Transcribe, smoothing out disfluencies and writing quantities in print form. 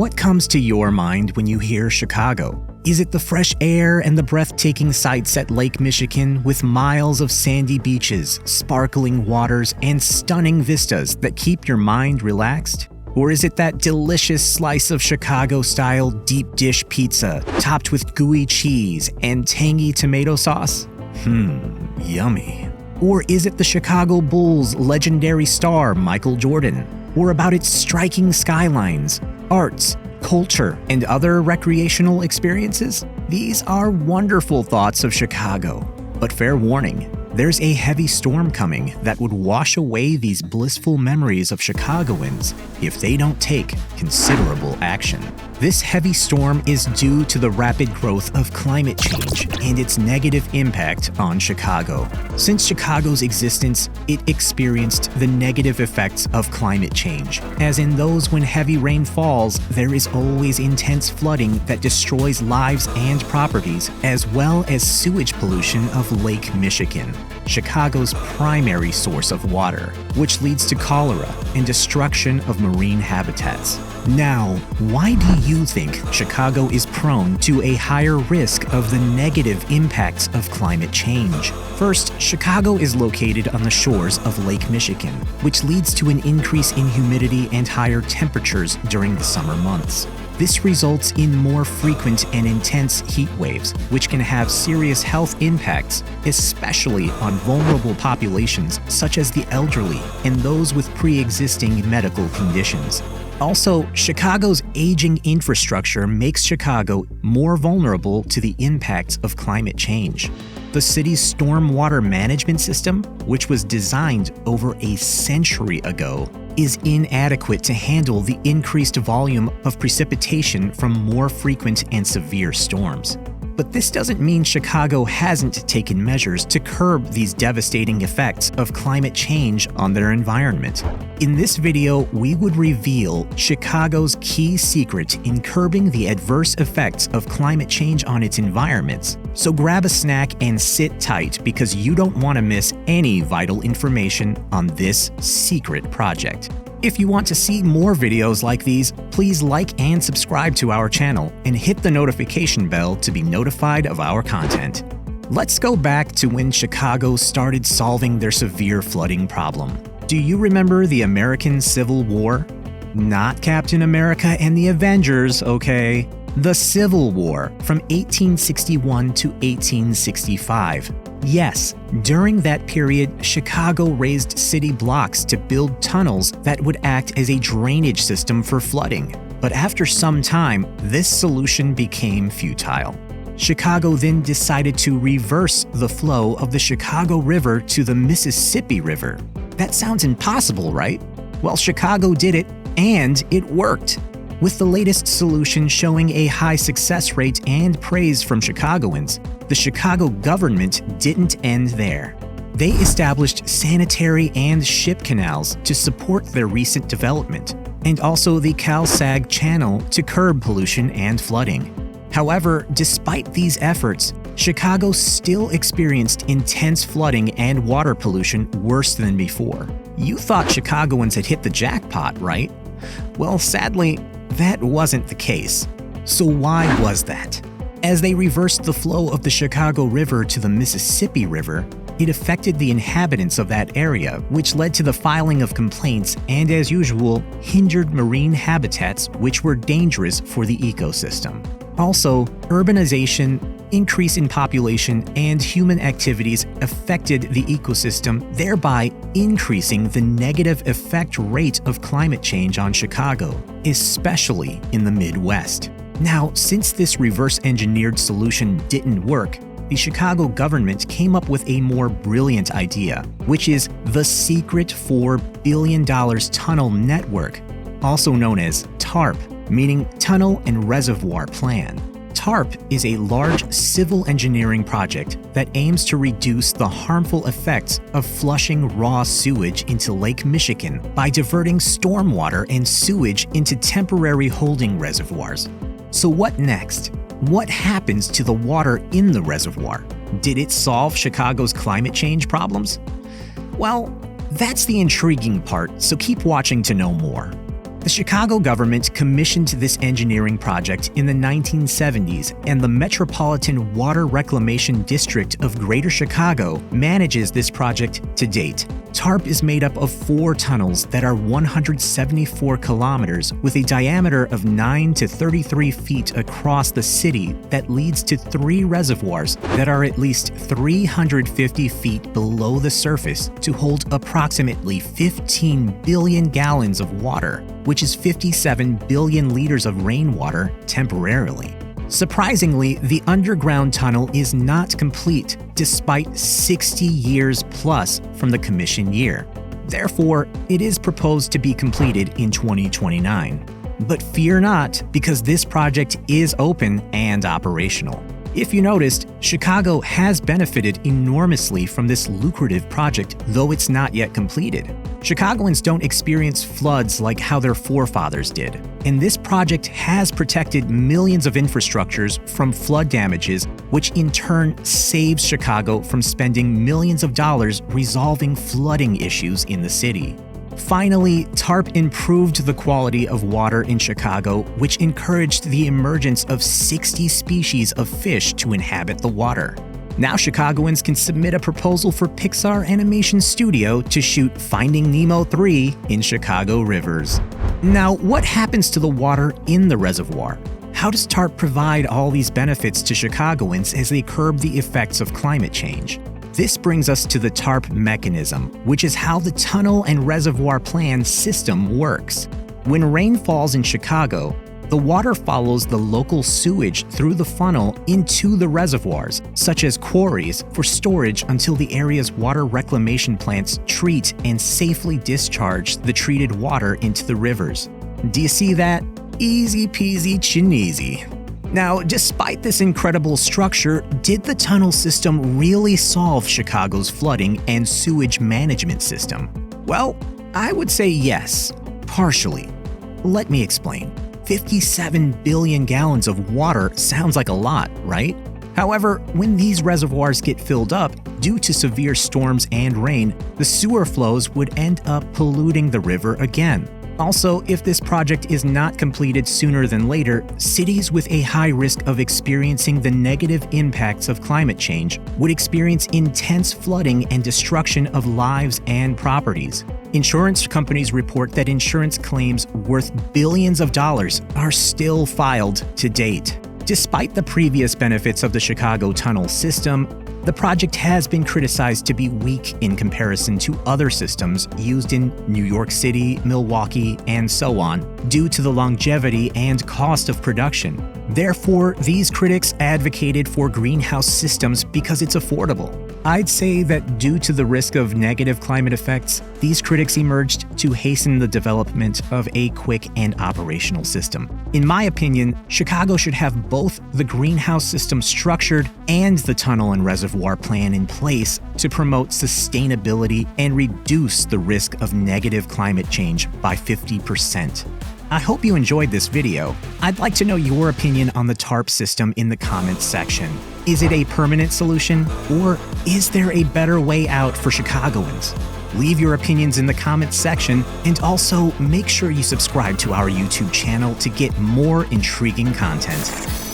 What comes to your mind when you hear Chicago? Is it the fresh air and the breathtaking sights at Lake Michigan with miles of sandy beaches, sparkling waters, and stunning vistas that keep your mind relaxed? Or is it that delicious slice of Chicago-style deep dish pizza topped with gooey cheese and tangy tomato sauce? Yummy. Or is it the Chicago Bulls' legendary star, Michael Jordan? Or about its striking skylines, arts, culture, and other recreational experiences? These are wonderful thoughts of Chicago. But fair warning, there's a heavy storm coming that would wash away these blissful memories of Chicagoans if they don't take considerable action. This heavy storm is due to the rapid growth of climate change and its negative impact on Chicago. Since Chicago's existence, it experienced the negative effects of climate change. As in those when heavy rain falls, there is always intense flooding that destroys lives and properties, as well as sewage pollution of Lake Michigan, Chicago's primary source of water, which leads to cholera and destruction of marine habitats. Now, why do you think Chicago is prone to a higher risk of the negative impacts of climate change? First, Chicago is located on the shores of Lake Michigan, which leads to an increase in humidity and higher temperatures during the summer months. This results in more frequent and intense heat waves, which can have serious health impacts, especially on vulnerable populations such as the elderly and those with pre-existing medical conditions. Also, Chicago's aging infrastructure makes Chicago more vulnerable to the impacts of climate change. The city's stormwater management system, which was designed over a century ago, is inadequate to handle the increased volume of precipitation from more frequent and severe storms. But this doesn't mean Chicago hasn't taken measures to curb these devastating effects of climate change on their environment. In this video, we would reveal Chicago's key secret in curbing the adverse effects of climate change on its environments. So grab a snack and sit tight because you don't want to miss any vital information on this secret project. If you want to see more videos like these, please like and subscribe to our channel and hit the notification bell to be notified of our content. Let's go back to when Chicago started solving their severe flooding problem. Do you remember the American Civil War? Not Captain America and the Avengers, okay? The Civil War from 1861 to 1865. Yes, during that period, Chicago raised city blocks to build tunnels that would act as a drainage system for flooding. But after some time, this solution became futile. Chicago then decided to reverse the flow of the Chicago River to the Mississippi River. That sounds impossible, right? Well, Chicago did it, and it worked. With the latest solution showing a high success rate and praise from Chicagoans, the Chicago government didn't end there. They established sanitary and ship canals to support their recent development, and also the Cal-Sag Channel to curb pollution and flooding. However, despite these efforts, Chicago still experienced intense flooding and water pollution worse than before. You thought Chicagoans had hit the jackpot, right? Well, sadly, that wasn't the case. So why was that? As they reversed the flow of the Chicago River to the Mississippi River, it affected the inhabitants of that area, which led to the filing of complaints and, as usual, hindered marine habitats which were dangerous for the ecosystem. Also, urbanization, increase in population, and human activities affected the ecosystem, thereby increasing the negative effect rate of climate change on Chicago, especially in the Midwest. Now, since this reverse-engineered solution didn't work, the Chicago government came up with a more brilliant idea, which is the secret $4 billion tunnel network, also known as TARP, meaning Tunnel and Reservoir Plan. TARP is a large civil engineering project that aims to reduce the harmful effects of flushing raw sewage into Lake Michigan by diverting stormwater and sewage into temporary holding reservoirs. So what next? What happens to the water in the reservoir? Did it solve Chicago's climate change problems? Well, that's the intriguing part, so keep watching to know more. The Chicago government commissioned this engineering project in the 1970s, and the Metropolitan Water Reclamation District of Greater Chicago manages this project to date. TARP is made up of 4 tunnels that are 174 kilometers with a diameter of 9 to 33 feet across the city that leads to 3 reservoirs that are at least 350 feet below the surface to hold approximately 15 billion gallons of water, which is 57 billion liters of rainwater temporarily. Surprisingly, the underground tunnel is not complete, despite 60 years plus from the commission year. Therefore, it is proposed to be completed in 2029. But fear not, because this project is open and operational. If you noticed, Chicago has benefited enormously from this lucrative project, though it's not yet completed. Chicagoans don't experience floods like how their forefathers did, and this project has protected millions of infrastructures from flood damages, which in turn saves Chicago from spending millions of dollars resolving flooding issues in the city. Finally, TARP improved the quality of water in Chicago, which encouraged the emergence of 60 species of fish to inhabit the water. Now Chicagoans can submit a proposal for Pixar Animation Studio to shoot Finding Nemo 3 in Chicago rivers. Now, what happens to the water in the reservoir? How does TARP provide all these benefits to Chicagoans as they curb the effects of climate change? This brings us to the TARP mechanism, which is how the tunnel and reservoir plan system works. When rain falls in Chicago, the water follows the local sewage through the funnel into the reservoirs, such as quarries, for storage until the area's water reclamation plants treat and safely discharge the treated water into the rivers. Do you see that? Easy peasy chineasy. Now, despite this incredible structure, did the tunnel system really solve Chicago's flooding and sewage management system? Well, I would say yes, partially. Let me explain. 57 billion gallons of water sounds like a lot, right? However, when these reservoirs get filled up, due to severe storms and rain, the sewer flows would end up polluting the river again. Also, if this project is not completed sooner than later, cities with a high risk of experiencing the negative impacts of climate change would experience intense flooding and destruction of lives and properties. Insurance companies report that insurance claims worth billions of dollars are still filed to date. Despite the previous benefits of the Chicago tunnel system, the project has been criticized to be weak in comparison to other systems used in New York City, Milwaukee, and so on, due to the longevity and cost of production. Therefore, these critics advocated for greenhouse systems because it's affordable. I'd say that due to the risk of negative climate effects, these critics emerged to hasten the development of a quick and operational system. In my opinion, Chicago should have both the greenhouse system structured and the tunnel and reservoir plan in place to promote sustainability and reduce the risk of negative climate change by 50%. I hope you enjoyed this video. I'd like to know your opinion on the TARP system in the comments section. Is it a permanent solution, or is there a better way out for Chicagoans? Leave your opinions in the comments section, and also make sure you subscribe to our YouTube channel to get more intriguing content.